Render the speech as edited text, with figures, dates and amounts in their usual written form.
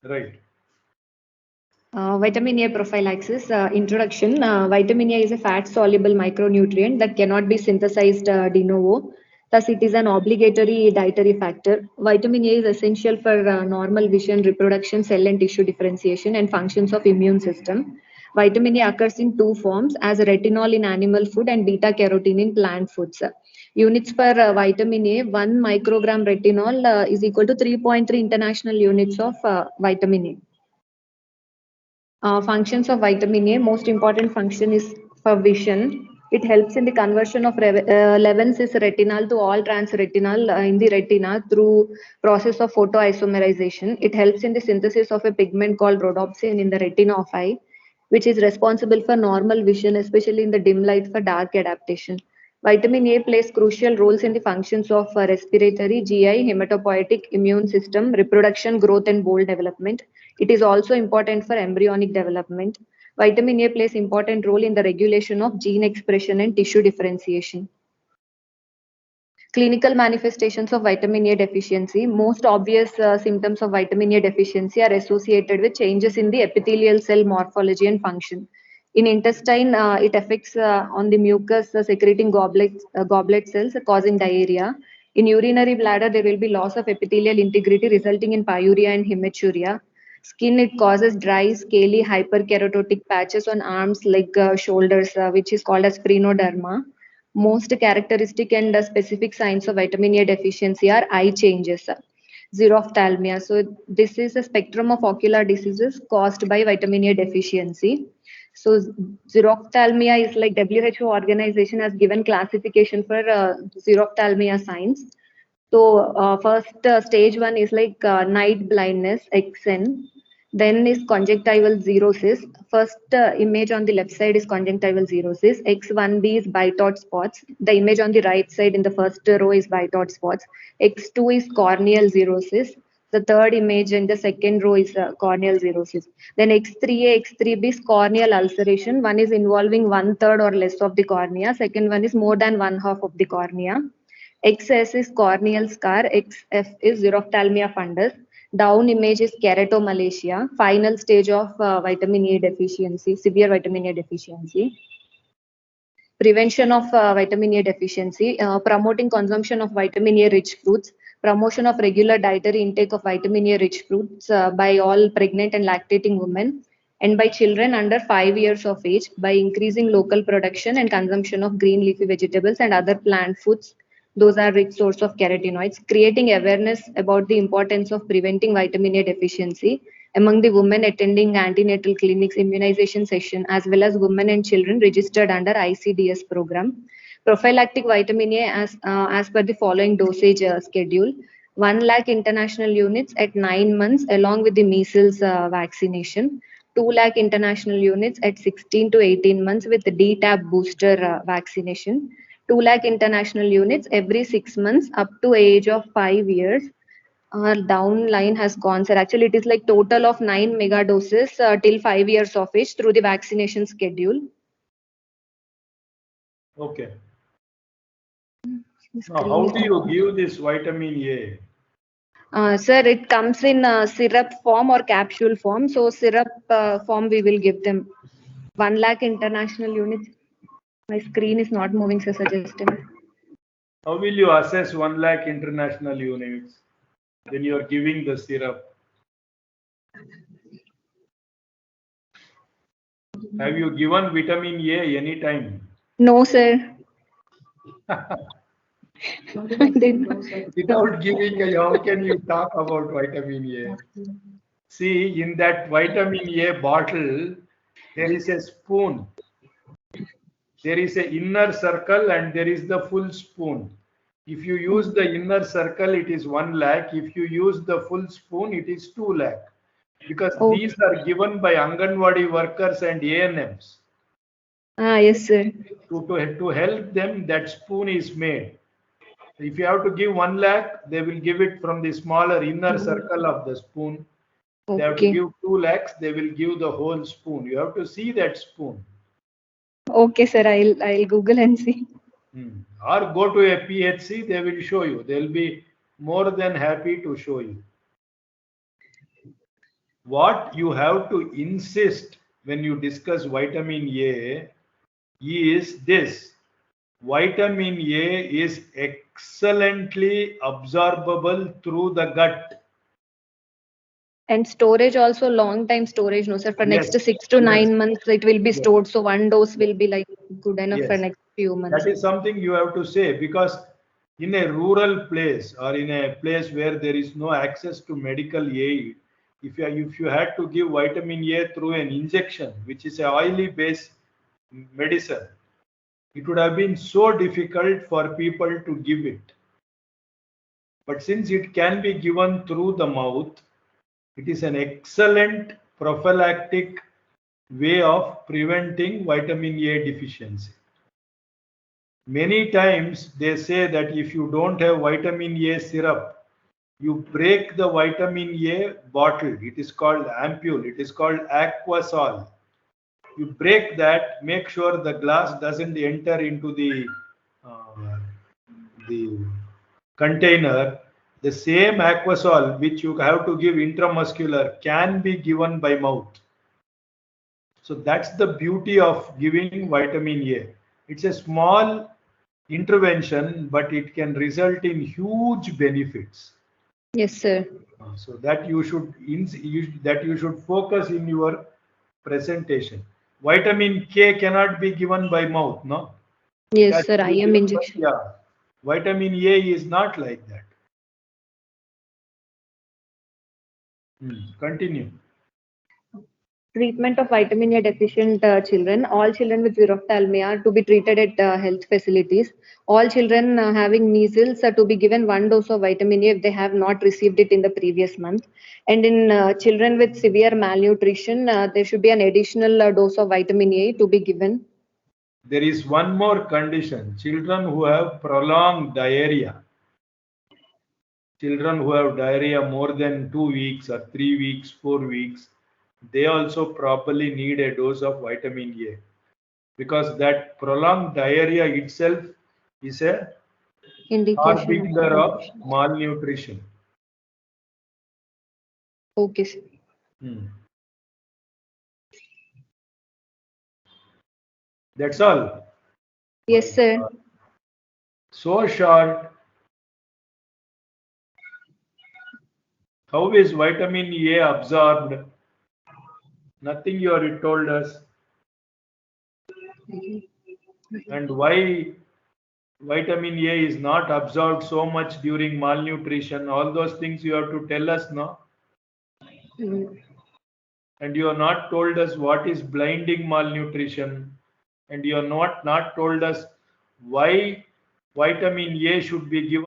Right. Vitamin A prophylaxis introduction. Vitamin A is a fat-soluble micronutrient that cannot be synthesized de novo. Thus, it is an obligatory dietary factor. Vitamin A is essential for normal vision, reproduction, cell and tissue differentiation, and functions of immune system. Vitamin A occurs in two forms, as retinol in animal food and beta carotene in plant foods. Units for vitamin A: 1 microgram retinol is equal to 3.3 international units of vitamin A. Functions of vitamin A. Most important function is for vision. It helps in the conversion of levan-cis retinal to all trans retinal in the retina through process of photoisomerization. It helps in the synthesis of a pigment called rhodopsin in the retina of eye, which is responsible for normal vision, especially in the dim light for dark adaptation. Vitamin A plays crucial roles in the functions of respiratory, GI, hematopoietic, immune system, reproduction, growth, and bone development. It is also important for embryonic development. Vitamin A plays important role in the regulation of gene expression and tissue differentiation. Clinical manifestations of vitamin A deficiency. Most obvious symptoms of vitamin A deficiency are associated with changes in the epithelial cell morphology and function. In intestine, it affects on the mucus secreting goblet cells, causing diarrhea. In urinary bladder, there will be loss of epithelial integrity resulting in pyuria and hematuria. Skin, it causes dry, scaly, hyperkeratotic patches on arms, leg, shoulders, which is called as sprenoderma. Most characteristic and specific signs of vitamin A deficiency are eye changes, xerophthalmia. So this is a spectrum of ocular diseases caused by vitamin A deficiency. So xerophthalmia is like WHO organization has given classification for xerophthalmia signs. So first stage one is like night blindness, XN. Then is conjunctival xerosis. First image on the left side is conjunctival xerosis. X1b is Bitot spots. The image on the right side in the first row is Bitot spots. X2 is corneal xerosis. The third image in the second row is corneal xerosis. Then X3a, X3b is corneal ulceration. One is involving one third or less of the cornea. Second one is more than one half of the cornea. XS is corneal scar, XF is xerophthalmia fundus. Down image is keratomalacia, final stage of vitamin A deficiency, severe vitamin A deficiency. Prevention of vitamin A deficiency, promoting consumption of vitamin A rich fruits, promotion of regular dietary intake of vitamin A rich fruits by all pregnant and lactating women and by children under 5 years of age by increasing local production and consumption of green leafy vegetables and other plant foods. Those are rich source of carotenoids, creating awareness about the importance of preventing vitamin A deficiency among the women attending antenatal clinics immunization session as well as women and children registered under ICDS program. Prophylactic vitamin A as per the following dosage schedule. 1 lakh international units at 9 months along with the measles vaccination. 2 lakh international units at 16 to 18 months with the DTaP booster vaccination. 2 lakh international units every 6 months up to age of 5 years. Our down line has gone, sir. Actually, it is like total of 9 mega doses till 5 years of age through the vaccination schedule. Okay. Now, how do you give this vitamin A? Sir, it comes in syrup form or capsule form. So syrup form we will give them 1 lakh international units. My screen is not moving, sir. Suggested. How will you assess 1 lakh international units when you are giving the syrup? Have you given vitamin A anytime? No, sir. Without giving a, how can you talk about vitamin A? See, in that vitamin A bottle, there is a spoon. There is a inner circle and there is the full spoon. If you use the inner circle, it is 1 lakh. If you use the full spoon, it is 2 lakh. Because Oh, these are given by Anganwadi workers and ANMs. yes, sir. To help them, that spoon is made. If you have to give 1 lakh, they will give it from the smaller inner circle of the spoon. They have to Okay. give 2 lakhs, they will give the whole spoon. You have to see that spoon. Okay, sir. I'll Google and see. Or go to a PHC, they will show you. They'll be more than happy to show you. what you have to insist when you discuss vitamin A is this: vitamin A is excellently absorbable through the gut. And storage also, long time storage, no sir, for next Yes, 6 to yes, 9 months it will be yes, stored. So one dose will be like good enough for yes. next few months. That is something you have to say, because in a rural place or in a place where there is no access to medical aid, if you had to give vitamin A through an injection, which is a oily based medicine, it would have been so difficult for people to give it. But since it can be given through the mouth, it is an excellent prophylactic way of preventing vitamin A deficiency. Many times they say that if you don't have vitamin A syrup, you break the vitamin A bottle. It is called ampule. It is called aquasol. You break that, make sure the glass doesn't enter into the container. The same aquasol which you have to give intramuscular can be given by mouth. So that's the beauty of giving vitamin A. It's a small intervention, but it can result in huge benefits. Yes sir. So that that you should focus in your presentation. Vitamin K cannot be given by mouth, no? It Yes has sir, to be IM given by, injection. yeah. Vitamin A is not like that. Continue. Treatment of vitamin A deficient children. All children with xerophthalmia are to be treated at health facilities. All children having measles are to be given one dose of vitamin A if they have not received it in the previous month. And in children with severe malnutrition, there should be an additional dose of vitamin A to be given. There is one more condition: children who have prolonged diarrhea. Children who have diarrhea more than 2 weeks or 3 weeks, 4 weeks, they also probably need a dose of vitamin A, because that prolonged diarrhea itself is a Indication of harbinger of malnutrition. malnutrition. Okay, sir. Hmm. That's all. Yes, sir. So short. How is vitamin A absorbed? Nothing you already told us. And why vitamin A is not absorbed so much during malnutrition? All those things you have to tell us, no? Mm. And you have not told us what is blinding malnutrition, and you have not told us why vitamin A should be given